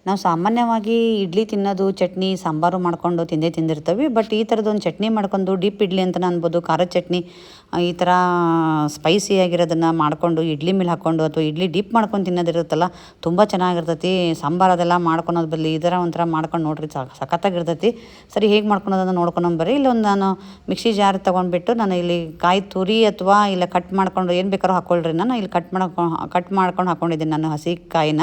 ನಾವು ಸಾಮಾನ್ಯವಾಗಿ ಇಡ್ಲಿ ತಿನ್ನೋದು ಚಟ್ನಿ ಸಾಂಬಾರು ಮಾಡ್ಕೊಂಡು ತಿಂದಿರ್ತೀವಿ. ಬಟ್ ಈ ಥರದೊಂದು ಚಟ್ನಿ ಮಾಡ್ಕೊಂಡು ಡಿಪ್ ಇಡ್ಲಿ ಅಂತಲೇ ಅನ್ಬೋದು, ಖಾರದ ಚಟ್ನಿ ಈ ಥರ ಸ್ಪೈಸಿಯಾಗಿರೋದನ್ನು ಮಾಡಿಕೊಂಡು ಇಡ್ಲಿ ಮೇಲೆ ಹಾಕ್ಕೊಂಡು ಅಥವಾ ಇಡ್ಲಿ ಡಿಪ್ ಮಾಡ್ಕೊಂಡು ತಿನ್ನೋದಿರುತ್ತಲ್ಲ, ತುಂಬ ಚೆನ್ನಾಗಿರ್ತೈತಿ. ಸಾಂಬಾರು ಅದೆಲ್ಲ ಮಾಡ್ಕೊಳೋದು ಬದಲು ಈ ಥರ ಒಂಥರ ಮಾಡ್ಕೊಂಡು ನೋಡಿರಿ, ಸಖತ್ತಾಗಿರ್ತೈತಿ. ಸರಿ, ಹೇಗೆ ಮಾಡ್ಕೊಳೋದನ್ನು ನೋಡ್ಕೊಂಬರ್ರಿ. ಇಲ್ಲೊಂದು ನಾನು ಮಿಕ್ಸಿ ಜಾರ್ ತೊಗೊಂಡ್ಬಿಟ್ಟು ನಾನು ಇಲ್ಲಿ ಕಾಯಿ ತುರಿ ಅಥವಾ ಇಲ್ಲ ಕಟ್ ಮಾಡ್ಕೊಂಡು ಏನು ಬೇಕಾದ್ರೂ ಹಾಕ್ಕೊಳ್ರಿ. ನಾನು ಇಲ್ಲಿ ಕಟ್ ಮಾಡ್ಕೊಂಡು ಹಾಕ್ಕೊಂಡಿದ್ದೀನಿ ನಾನು ಹಸಿ ಕಾಯಿನ,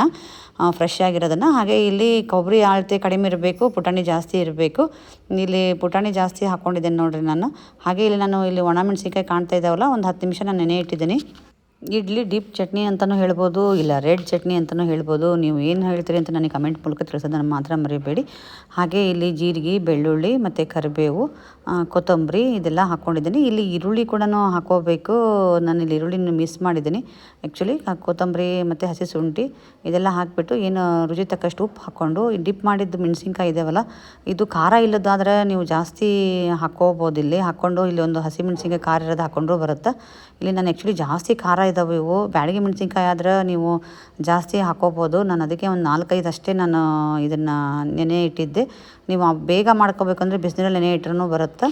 ಫ್ರೆಶ್ ಆಗಿರೋದನ್ನು. ಹಾಗೆ ಇಲ್ಲಿ ಕೊಬ್ಬರಿ ಅಳತೆ ಕಡಿಮೆ ಇರಬೇಕು, ಪುಟಾಣಿ ಜಾಸ್ತಿ ಇರಬೇಕು. ಇಲ್ಲಿ ಪುಟಾಣಿ ಜಾಸ್ತಿ ಹಾಕ್ಕೊಂಡಿದ್ದೇನೆ ನೋಡಿರಿ ನಾನು. ಹಾಗೆ ಇಲ್ಲಿ ನಾನು ಇಲ್ಲಿ ಒಣಮೆಣ್ಸಿನ್ಕಾಯಿ ಕಾಣ್ತಾ ಇದ್ದಾವಲ್ಲ, ಒಂದು 10 ನಿಮಿಷ ನಾನು ನೆನೆ ಇಟ್ಟಿದ್ದೀನಿ. ಇಡ್ಲಿ ಡಿಪ್ ಚಟ್ನಿ ಅಂತಲೂ ಹೇಳ್ಬೋದು, ಇಲ್ಲ ರೆಡ್ ಚಟ್ನಿ ಅಂತಲೂ ಹೇಳ್ಬೋದು. ನೀವು ಏನು ಹೇಳ್ತೀರಿ ಅಂತ ನನಗೆ ಕಮೆಂಟ್ ಮೂಲಕ ತಿಳಿಸೋದನ್ನು ಮಾತ್ರ ಮರಿಬೇಡಿ. ಹಾಗೆ ಇಲ್ಲಿ ಜೀರಿಗೆ, ಬೆಳ್ಳುಳ್ಳಿ ಮತ್ತು ಕರಿಬೇವು, ಕೊತ್ತಂಬರಿ ಇದೆಲ್ಲ ಹಾಕ್ಕೊಂಡಿದ್ದೀನಿ. ಇಲ್ಲಿ ಈರುಳ್ಳಿ ಕೂಡ ಹಾಕ್ಕೋಬೇಕು. ನಾನು ಇಲ್ಲಿ ಈರುಳ್ಳಿನ ಮಿಸ್ ಮಾಡಿದ್ದೀನಿ ಆ್ಯಕ್ಚುಲಿ. ಕೊತ್ತಂಬರಿ ಮತ್ತು ಹಸಿ ಶುಂಠಿ ಇದೆಲ್ಲ ಹಾಕಿಬಿಟ್ಟು ಏನು ರುಚಿ ತಕ್ಕಷ್ಟು ಉಪ್ಪು ಹಾಕ್ಕೊಂಡು, ಡಿಪ್ ಮಾಡಿದ್ದು ಮೆಣಸಿನ್ಕಾಯಿ ಇದಾವಲ್ಲ, ಇದು ಖಾರ ಇಲ್ಲದಾದ್ರೆ ನೀವು ಜಾಸ್ತಿ ಹಾಕ್ಕೋಬೋದು. ಇಲ್ಲಿ ಹಾಕ್ಕೊಂಡು ಇಲ್ಲಿ ಒಂದು ಹಸಿ ಮೆಣಸಿನ್ಕಾಯಿ ಖಾರ ಇರೋದು ಹಾಕ್ಕೊಂಡ್ರೂ ಬರುತ್ತೆ. ಇಲ್ಲಿ ನಾನು ಆ್ಯಕ್ಚುಲಿ ಜಾಸ್ತಿ ಖಾರ ಇದ್ದಾವೆ ಇವು. ಬ್ಯಾಡಗಿ ಮೆಣಸಿನ್ಕಾಯಿ ಆದ್ರೆ ನೀವು ಜಾಸ್ತಿ ಹಾಕ್ಕೋಬೋದು. ನಾನು ಅದಕ್ಕೆ ಒಂದು 4-5 ಅಷ್ಟೇ ನಾನು ಇದನ್ನು ನೆನೆ ಇಟ್ಟಿದ್ದೆ. ನೀವು ಬೇಗ ಮಾಡ್ಕೋಬೇಕಂದ್ರೆ ಬಿಸಿನೀರಲ್ಲಿ ನೆನೆ ಇಟ್ರೂ ಬರುತ್ತೆ.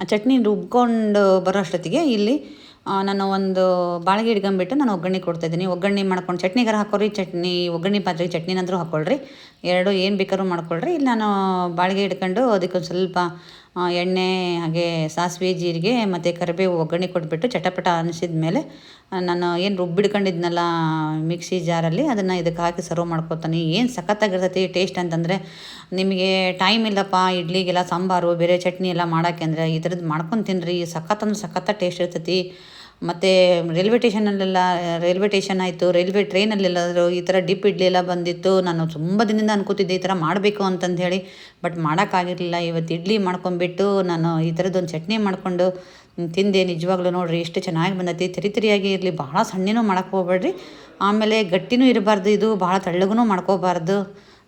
ಆ ಚಟ್ನಿ ರುಬ್ಕೊಂಡು ಬರೋ ಅಷ್ಟೊತ್ತಿಗೆ ಇಲ್ಲಿ ನಾನು ಒಂದು ಬಾಳಿಗೆ ಹಿಡ್ಕೊಂಬಿಟ್ಟು ನಾನು ಒಗ್ಗರಣೆ ಕೊಡ್ತಾಯಿದ್ದೀನಿ. ಒಗ್ಗರಣೆ ಮಾಡ್ಕೊಂಡು ಚಟ್ನಿಗಾರ ಹಾಕೋರಿ, ಚಟ್ನಿ ಒಗ್ಗರಣೆ ಪಾತ್ರೆಗೆ ಚಟ್ನಿನಾದರೂ ಹಾಕ್ಕೊಳ್ರಿ, ಎರಡು ಏನು ಬೇಕಾದ್ರೂ ಮಾಡ್ಕೊಳ್ರಿ. ಇಲ್ಲಿ ನಾನು ಬಾಳಿಗೆ ಹಿಡ್ಕೊಂಡು ಅದಕ್ಕೊಂದು ಸ್ವಲ್ಪ ಎಣ್ಣೆ, ಹಾಗೆ ಸಾಸಿವೆ, ಜೀರಿಗೆ ಮತ್ತು ಕರಿಬೇವು ಒಗ್ಗರಣೆ ಕೊಟ್ಬಿಟ್ಟು ಚಟಪಟ ಅನಿಸಿದ ಮೇಲೆ ನಾನು ಏನು ರುಬ್ಬಿಡ್ಕೊಂಡಿದ್ನಲ್ಲ ಮಿಕ್ಸಿ ಜಾರಲ್ಲಿ, ಅದನ್ನು ಇದಕ್ಕೆ ಹಾಕಿ ಸರ್ವ್ ಮಾಡ್ಕೊತಾನೆ. ಏನು ಸಖತ್ತಾಗಿರ್ತೈತಿ ಟೇಸ್ಟ್ ಅಂತಂದರೆ, ನಿಮಗೆ ಟೈಮ್ ಇಲ್ಲಪ್ಪ ಇಡ್ಲಿಗೆಲ್ಲ ಸಾಂಬಾರು ಬೇರೆ ಚಟ್ನಿ ಎಲ್ಲ ಮಾಡೋಕ್ಕೆ ಅಂದರೆ ಈ ಥರದ್ದು ಮಾಡ್ಕೊಂಡು ತಿನ್ನಿರಿ. ಸಖತ್ ಅಂದ್ರೆ ಸಖತ್ತ ಟೇಸ್ಟ್ ಇರ್ತೈತಿ. ಮತ್ತು ರೈಲ್ವೆ ಸ್ಟೇಷನ್ ಆಯಿತು, ರೈಲ್ವೆ ಟ್ರೈನಲ್ಲೆಲ್ಲಾದರೂ ಈ ಥರ ಡಿಪ್ ಇಡ್ಲಿ ಎಲ್ಲ ಬಂದಿತ್ತು. ನಾನು ತುಂಬ ದಿನದಿಂದ ಅನ್ಕೋತಿದ್ದೆ ಈ ಥರ ಮಾಡಬೇಕು ಅಂತಂದು ಹೇಳಿ, ಬಟ್ ಮಾಡೋಕ್ಕಾಗಿರಲಿಲ್ಲ. ಇವತ್ತು ಇಡ್ಲಿ ಮಾಡ್ಕೊಂಬಿಟ್ಟು ನಾನು ಈ ಥರದ್ದೊಂದು ಚಟ್ನಿ ಮಾಡಿಕೊಂಡು ತಿಂದೆ. ನಿಜವಾಗ್ಲೂ ನೋಡಿರಿ ಎಷ್ಟು ಚೆನ್ನಾಗಿ ಬಂದೈತಿ. ತರಿಯಾಗಿ ಇರಲಿ, ಭಾಳ ಸಣ್ಣನೂ ಮಾಡೋಕ್ಕೆ ಹೋಗ್ಬೇಡ್ರಿ, ಆಮೇಲೆ ಗಟ್ಟಿನೂ ಇರಬಾರ್ದು. ಇದು ಭಾಳ ತೆಳ್ಳಗೂ ಮಾಡ್ಕೋಬಾರ್ದು.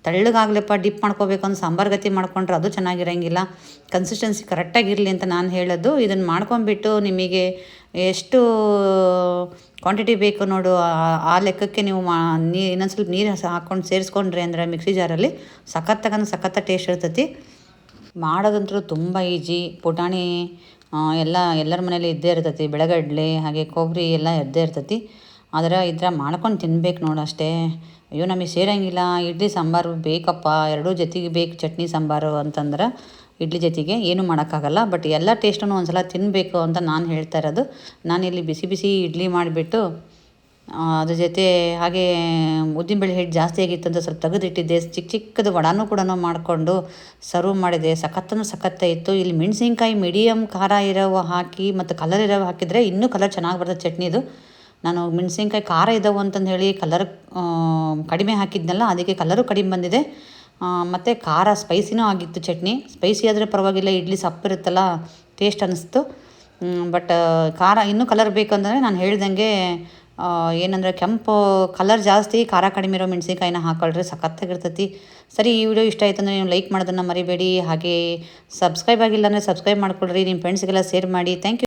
ತೆಳ್ಳಗಾಗ್ಲಪ್ಪ ಡಿಪ್ ಮಾಡ್ಕೋಬೇಕು ಅಂತ ಸಾಂಬಾರು ಗತಿ ಮಾಡ್ಕೊಂಡ್ರೆ ಅದು ಚೆನ್ನಾಗಿರೋಂಗಿಲ್ಲ. ಕನ್ಸಿಸ್ಟೆನ್ಸಿ ಕರೆಕ್ಟಾಗಿರಲಿ ಅಂತ ನಾನು ಹೇಳೋದು. ಇದನ್ನು ಮಾಡ್ಕೊಂಬಿಟ್ಟು ನಿಮಗೆ ಎಷ್ಟು ಕ್ವಾಂಟಿಟಿ ಬೇಕು ನೋಡು ಆ ಲೆಕ್ಕಕ್ಕೆ ನೀವು ಇನ್ನೊಂದು ಸ್ವಲ್ಪ ನೀರು ಹಾಕ್ಕೊಂಡು ಸೇರಿಸ್ಕೊಂಡ್ರಿ ಅಂದರೆ ಮಿಕ್ಸಿ ಜಾರಲ್ಲಿ ಸಖತ್ತ ಟೇಸ್ಟ್ ಇರ್ತೈತಿ. ಮಾಡೋದಂತೂ ತುಂಬ ಈಜಿ. ಪುಟಾಣಿ ಎಲ್ಲರ ಮನೇಲಿ ಇದ್ದೇ ಇರ್ತೈತಿ, ಬೆಳಗಡ್ಲೆ ಹಾಗೆ ಕೊಬ್ಬರಿ ಎಲ್ಲ ಇದ್ದೇ ಇರ್ತೈತಿ. ಆದರೆ ಈ ಥರ ಮಾಡ್ಕೊಂಡು ತಿನ್ಬೇಕು ನೋಡು ಅಷ್ಟೇ. ಅಯ್ಯೋ ನಮಗೆ ಸೇರೋಂಗಿಲ್ಲ ಇಡ್ಲಿ ಸಾಂಬಾರು ಬೇಕಪ್ಪ, ಎರಡೂ ಜೊತೆಗೆ ಬೇಕು ಚಟ್ನಿ ಸಾಂಬಾರು ಅಂತಂದ್ರೆ ಇಡ್ಲಿ ಜೊತೆಗೆ ಏನೂ ಮಾಡೋಕ್ಕಾಗಲ್ಲ. ಬಟ್ ಎಲ್ಲ ಟೇಸ್ಟನ್ನು ಒಂದು ಸಲ ತಿನ್ನಬೇಕು ಅಂತ ನಾನು ಹೇಳ್ತಾ ಇರೋದು. ನಾನಿಲ್ಲಿ ಬಿಸಿ ಇಡ್ಲಿ ಮಾಡಿಬಿಟ್ಟು ಅದ್ರ ಜೊತೆ ಹಾಗೆ ಉದ್ದಿನಬೇಳೆ ಹಿಟ್ಟು ಜಾಸ್ತಿ ಆಗಿತ್ತು ಅಂತ ಸ್ವಲ್ಪ ತೆಗೆದಿಟ್ಟಿದ್ದೆ. ಚಿಕ್ಕದು ವಡಾನೂ ಕೂಡ ಮಾಡಿಕೊಂಡು ಸರ್ವ್ ಮಾಡಿದೆ. ಸಖತ್ತ ಇತ್ತು. ಇಲ್ಲಿ ಮೆಣಸಿನ್ಕಾಯಿ ಮೀಡಿಯಮ್ ಖಾರ ಇರೋವು ಹಾಕಿ ಮತ್ತು ಕಲರ್ ಇರೋವು ಹಾಕಿದರೆ ಇನ್ನೂ ಕಲರ್ ಚೆನ್ನಾಗಿ ಬರ್ತದೆ ಚಟ್ನಿದು. ನಾನು ಮೆಣಸಿನ್ಕಾಯಿ ಖಾರ ಇದ್ದಾವೆ ಅಂತಂದು ಹೇಳಿ ಕಲರ್ ಕಡಿಮೆ ಹಾಕಿದ್ನಲ್ಲ, ಅದಕ್ಕೆ ಕಲರು ಕಡಿಮೆ ಬಂದಿದೆ. ಮತ್ತು ಖಾರ ಸ್ಪೈಸಿನೂ ಆಗಿತ್ತು ಚಟ್ನಿ. ಸ್ಪೈಸಿ ಆದರೆ ಪರವಾಗಿಲ್ಲ, ಇಡ್ಲಿ ಸಪ್ಪಿರುತ್ತಲ್ಲ ಟೇಸ್ಟ್ ಅನ್ನಿಸ್ತು. ಬಟ್ ಖಾರ ಇನ್ನೂ ಕಲರ್ ಬೇಕಂದರೆ ನಾನು ಹೇಳ್ದಂಗೆ ಏನಂದರೆ ಕೆಂಪು ಕಲರ್ ಜಾಸ್ತಿ, ಖಾರ ಕಡಿಮೆ ಇರೋ ಮೆಣಸಿನ್ಕಾಯಿನ ಹಾಕ್ಕೊಳ್ರಿ, ಸಖತ್ತಾಗಿರ್ತೈತಿ. ಸರಿ, ಈ ವಿಡಿಯೋ ಇಷ್ಟ ಆಯಿತು ಅಂದರೆ ನೀವು ಲೈಕ್ ಮಾಡೋದನ್ನು ಮರಿಬೇಡಿ. ಹಾಗೆ ಸಬ್ಸ್ಕ್ರೈಬ್ ಆಗಿಲ್ಲ ಅಂದರೆ ಸಬ್ಸ್ಕ್ರೈಬ್ ಮಾಡ್ಕೊಳ್ರಿ, ನಿಮ್ಮ ಫ್ರೆಂಡ್ಸ್ಗೆಲ್ಲ ಶೇರ್ ಮಾಡಿ. Thank you.